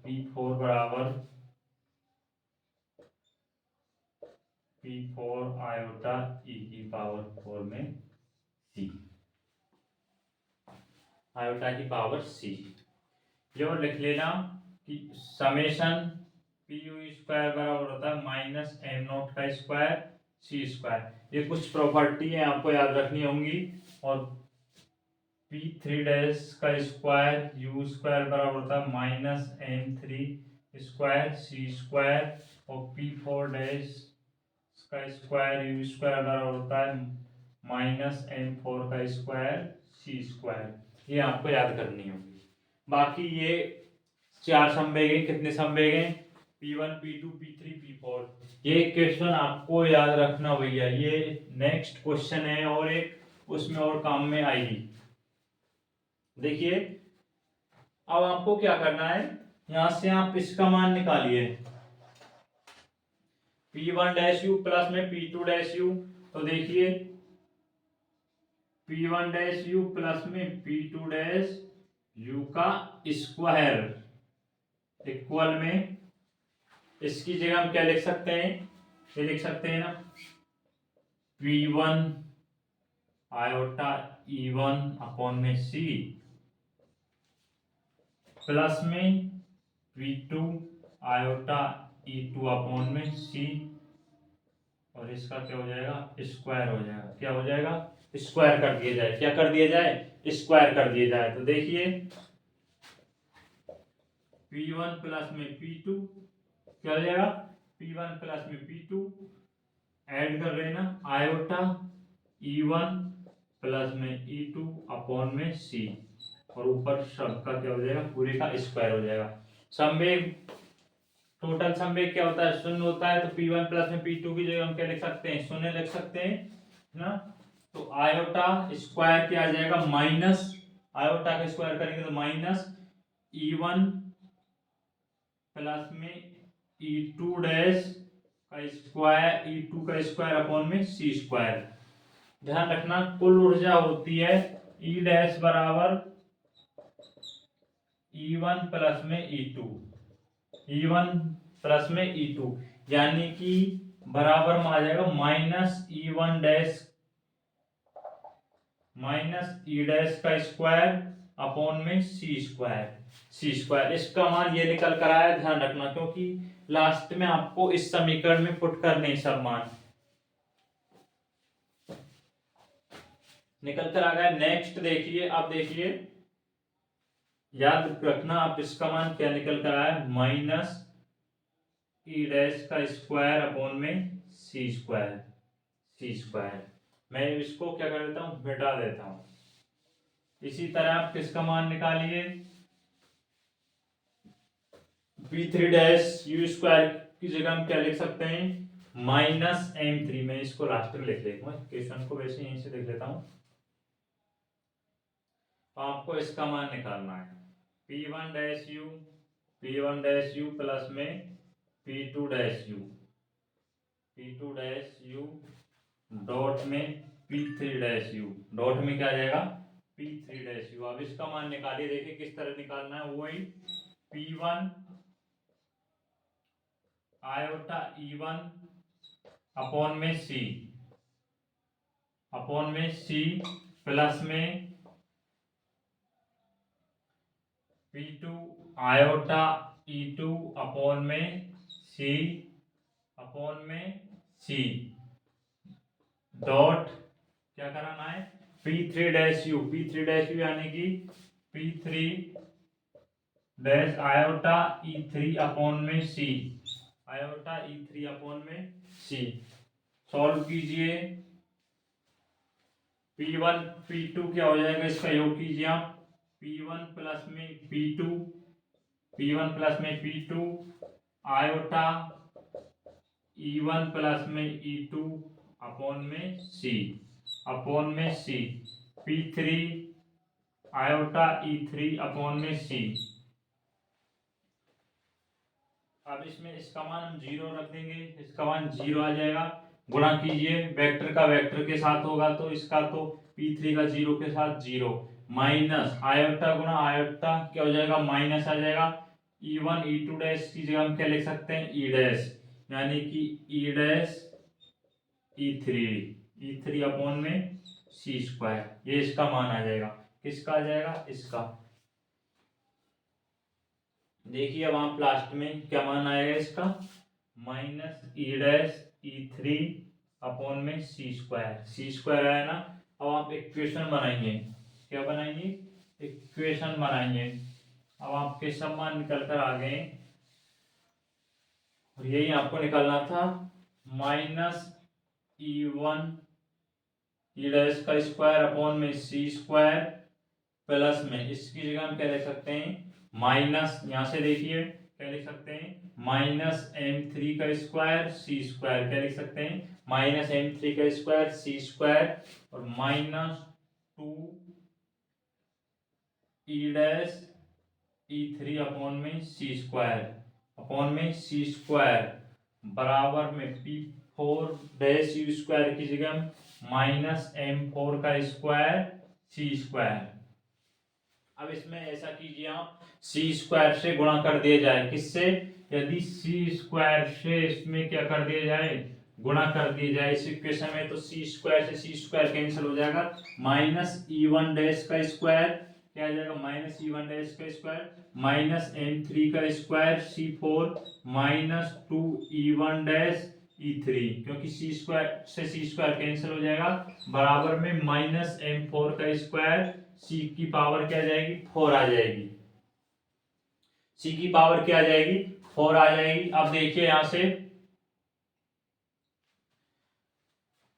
P4 बराबर P4 आयोटा E की पावर 4 में C, आयोटा की पावर C। ये और लिख लेना कि समेशन पी यू स्क्वायर बराबर होता है माइनस एम नॉट का स्क्वायर सी स्क्वायर। ये कुछ प्रॉपर्टी है आपको याद रखनी होंगी। और पी थ्री डैश का स्क्वायर यू स्क्वायर बराबर होता है माइनस एम थ्री स्क्वायर सी स्क्वायर। और पी फोर डैश का स्क्वायर यू स्क्वायर बराबर होता है माइनस एम फोर का स्क्वायर सी स्क्वायर। ये आपको याद करनी होगी। बाकी ये 4 संवेग कितने संवेग हैं, P1 P2 P3 P4। ये क्वेश्चन आपको याद रखना भैया, ये नेक्स्ट क्वेश्चन है और एक उसमें और काम में आएगी। देखिए अब आपको क्या करना है, यहां से आप इसका मान निकालिए P1 डैश यू प्लस में P2 डैश यू। तो देखिए P1 डैश यू प्लस में P2 डैश यू का स्क्वायर इक्वल में, इसकी जगह हम क्या लिख सकते हैं, ये लिख सकते हैं ना P1 आयोटा E1 अपॉन में C प्लस में P2 आयोटा E2 अपॉन में C। और इसका क्या हो जाएगा, स्क्वायर हो जाएगा। क्या हो जाएगा, स्क्वायर कर दिया जाए। क्या कर दिया जाए, स्क्वायर कर दिया जाए। तो देखिए P1 प्लस में P2 क्या हो जाएगा, P1 प्लस में P2 ऐड कर लेना आयोटा E1 प्लस में E2 अपॉन में C। और ऊपर सब का क्या हो जाएगा, पूरे का स्क्वायर हो जाएगा। संवेग टोटल संवेग क्या होता है, शून्य होता है। तो P1 प्लस में P2 की जगह हम क्या लिख सकते हैं, शून्य लिख सकते हैं ना। तो आयोटा स्क्वायर क्या आ जाएगा, माइनस, आयोटा का स्क्वायर करेंगे तो माइनस E1 प्लस में E2 डैश का स्क्वायर E2 का स्क्वायर अपॉन में C स्क्वायर। ध्यान रखना कुल ऊर्जा होती है E डैश बराबर E1 प्लस में E2, E1 प्लस में E2, यानी कि बराबर में आ जाएगा minus E1 dash minus E dash का स्क्वायर अपॉन में C स्क्वायर, C स्क्वायर। इसका मान ये निकल कर आया, ध्यान रखना, क्योंकि लास्ट में आपको इस समीकरण में पुट करने सब मान निकल कर आ गया। नेक्स्ट देखिए, अब देखिए याद रखना आप इसका मान क्या निकल कर आया, माइनस ई डैश का स्क्वायर अपॉन में सी स्क्वायर, सी स्क्वायर। मैं इसको क्या कर देता हूं, मिटा देता हूं। इसी तरह आप किसका मान निकालिए, p3 डैश यू स्क्वायर की जगह हम क्या लिख सकते हैं, माइनस m3। मैं इसको लास्ट में लिख लेता हूं, क्वेश्चन को वैसे यहीं से लिख लेता हूं। आपको इसका मान निकालना है P1 dash you, P1 dash you plus में P2 dash you, P2 dash U dot में P3 डैश यू, डॉट में क्या आ जाएगा P3 डैश यू। अब इसका मान निकालिए, देखिए किस तरह निकालना है, वही P1 आयोटा E1 अपॉन में C प्लस में P2 आयोटा E2 अपॉन में C अपॉन में C डॉट क्या कराना है P3 dash U, P3 dash U यानी कि P3 dash iota E3 upon में C, आयोटा E3 अपॉन में C। सॉल्व कीजिए। P1 P2 क्या हो जाएगा, इसका योग कीजिए आप। P1 प्लस में P2, P1 प्लस में P2 आयोटा E1 प्लस में E2 अपॉन में C अपॉन में C, P3 iota E3 upon में C। अब इसमें इसका मान हम 0 रख देंगे, इसका मान 0 आ जाएगा। गुणा कीजिए, वेक्टर का वेक्टर के साथ होगा तो इसका तो P3 का 0 के साथ 0 माइनस आयोटा गुणा आयोटा क्या हो जाएगा, माइनस आ जाएगा। E1 E2 डैश की जगह हम क्या लिख सकते हैं, E डैश, यानी कि E डैश E3 अपॉन में C स्क्वायर, ये इसका मान आ जाएगा। किसका आ जाएगा, इसका। देखिए अब आप लास्ट में क्या मान आएगा इसका, minus E dash E3 upon में C स्क्वायर आया ना। अब आप इक्वेशन बनाइए, क्या बनाइए, इक्वेशन बनाइए। अब आपके सब मान निकल कर आ गए और यही आपको निकालना था, माइनस E1 E डैश का स्क्वायर अपॉन में C स्क्वायर प्लस में इसकी जगह हम क्या लिख सकते हैं, माइनस, यहाँ से देखिए क्या लिख सकते हैं, माइनस M3 का स्क्वायर C स्क्वायर, क्या लिख सकते हैं, माइनस M3 का स्क्वायर C स्क्वायर और minus 2 E dash E3 upon में C स्क्वायर बराबर में P4 डैश U स्क्वायर की जगह माइनस M4 का स्क्वायर C स्क्वायर। अब इसमें ऐसा कीजिए आप, C स्क्वायर से गुणा कर दिया जाए, किससे, यदि C स्क्वायर से इसमें क्या कर दिया जाए, गुणा कर दिया जाए इस इक्वेशन में, तो C स्क्वायर से C स्क्वायर कैंसिल हो जाएगा। माइनस E1 डैश का स्क्वायर क्या आ जाएगा, माइनस E1 डैश का स्क्वायर माइनस M3 का square C4 minus 2 E1 dash E3, क्योंकि C स्क्वायर से C स्क्वायर कैंसिल हो जाएगा, बराबर में माइनस M4 का स्क्वायर C की पावर क्या आ जाएगी, 4 आ जाएगी। C की पावर क्या आ जाएगी, 4 आ जाएगी। अब देखिए यहां से,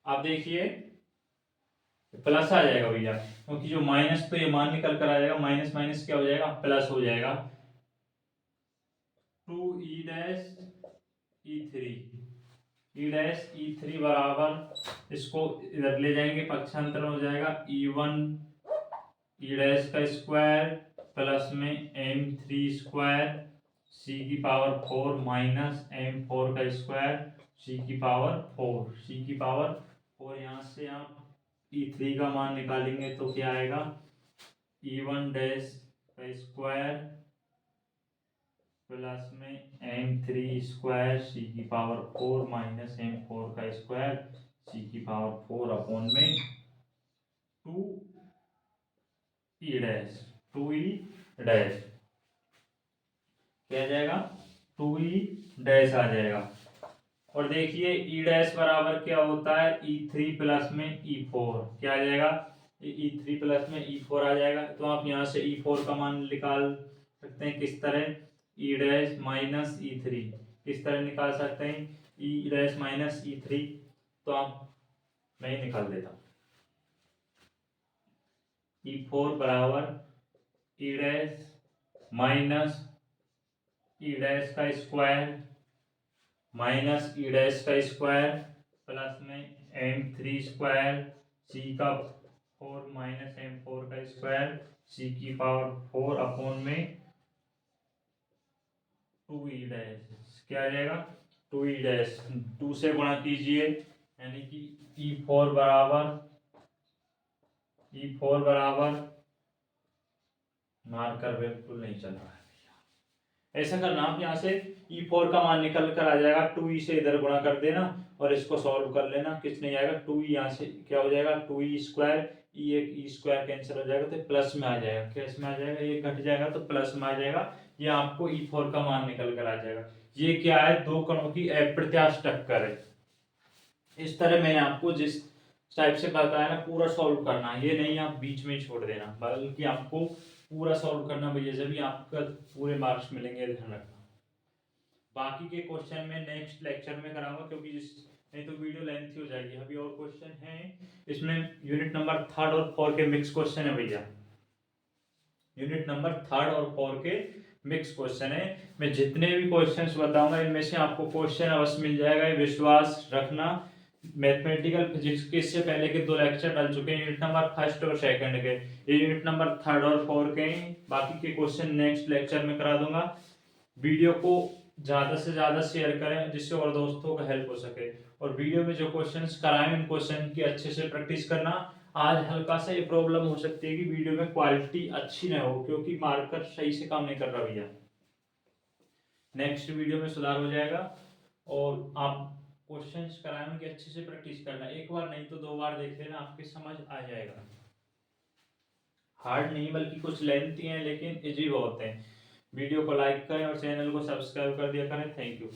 अब देखिए प्लस आ जाएगा भैया, क्योंकि जो माइनस तो ये मान निकल कर आ जाएगा, माइनस माइनस क्या हो जाएगा, प्लस हो जाएगा। 2E डैश E3 बराबर, इसको इधर ले जाएंगे, पक्षांतर हो जाएगा E1 E डैश का स्क्वायर प्लस में M3 स्क्वायर C की पावर 4 माइनस M4 का स्क्वायर C की पावर 4 यहाँ से आप E3 का मान निकालेंगे तो क्या आएगा, E1 डैश का स्क्वायर प्लस में M3 स्क्वायर C की पावर 4 माइनस M4 का स्क्वायर C की पावर 4 अपॉन में 2E डैश क्या आ जाएगा, 2E डैश आ जाएगा। और देखिए E डैश बराबर क्या होता है, E3 प्लस में E4 क्या आ जाएगा, E3 प्लस में E4 आ जाएगा। तो आप यहाँ से E4 का मान निकाल सकते हैं, किस तरह, E डैश माइनस E3 किस तरह निकाल सकते हैं, E डैश माइनस E3, तो आप मैं निकाल देता हूँ, E4 बराबर E dash minus E dash का स्क्वायर माइनस E डैश का स्क्वायर प्लस में M3 स्क्वायर C का 4 माइनस M4 का स्क्वायर C की पावर 4 अपॉन में 2E डैश क्या आ जाएगा, 2E डैश 2 से गुणा कीजिए, यानी कि E4 बराबर मार्कर बिल्कुल नहीं चल रहा है, ऐसा करना आप यहाँ से E4 का मान निकल कर आ जाएगा, 2E से इधर गुणा कर देना और इसको सॉल्व कर लेना, किस नहीं आएगा, 2E यहाँ से क्या हो जाएगा, 2E स्क्वायर ई एक ई स्क्वायर कैंसिल हो जाएगा तो प्लस में आ जाएगा, कैस में आ जाएगा, ये घट जाएगा तो प्लस में आ जाएगा, ये आपको E4 का मान निकल कर आ जाएगा। ये क्या है, दो कणों की अप्रत्यास्थ टक्कर है। इस तरह मैंने आपको जिस टाइप से बताया ना पूरा सॉल्व करना, ये नहीं आप बीच में ही छोड़ देना, बल्कि आपको पूरा सॉल्व करना भैया, जब भी आपका पूरे मार्क्स मिलेंगे, ध्यान रखना। बाकी के क्वेश्चन में नेक्स्ट लेक्चर में कराऊंगा, क्योंकि जिस नहीं तो वीडियो लेंथी हो जाएगी। अभी और क्वेश्चन हैं इसमें, यूनिट नंबर 3 और 4 के मिक्स क्वेश्चन है भैया, यूनिट नंबर 3 और 4 के मिक्स क्वेश्चन है। मैं जितने भी क्वेश्चंस बताऊंगा इनमें से आपको क्वेश्चन अवश्य मिल जाएगा, ये विश्वास रखना। मैथमेटिकल फिजिक्स के इससे पहले के 2 लेक्चर डल चुके हैं, यूनिट नंबर 1 और 2 के, ये यूनिट नंबर 3 और 4 के हैं। बाकी के क्वेश्चन नेक्स्ट लेक्चर में करा दूंगा। वीडियो को ज़्यादा से ज़्यादा शेयर करें जिससे और दोस्तों का हेल्प हो सके, और वीडियो में जो क्वेश्चंस कराएं उन क्वेश्चन की अच्छे से प्रैक्टिस करना। आज हल्का सा ये प्रॉब्लम हो सकती है कि वीडियो में क्वालिटी अच्छी ना हो, क्योंकि मार्कर सही से काम नहीं कर रहा भैया। नेक्स्ट वीडियो में सुधार हो जाएगा, और आप क्वेश्चंस कराएं उनकी अच्छे से प्रैक्टिस करना, एक बार नहीं तो 2 बार देख लेना, आपकी समझ आ जाएगा। हार्ड नहीं बल्कि कुछ लेंथी हैं लेकिन इजी बहुत है। वीडियो को लाइक करें और चैनल को सब्सक्राइब कर दिया करें। Thank you.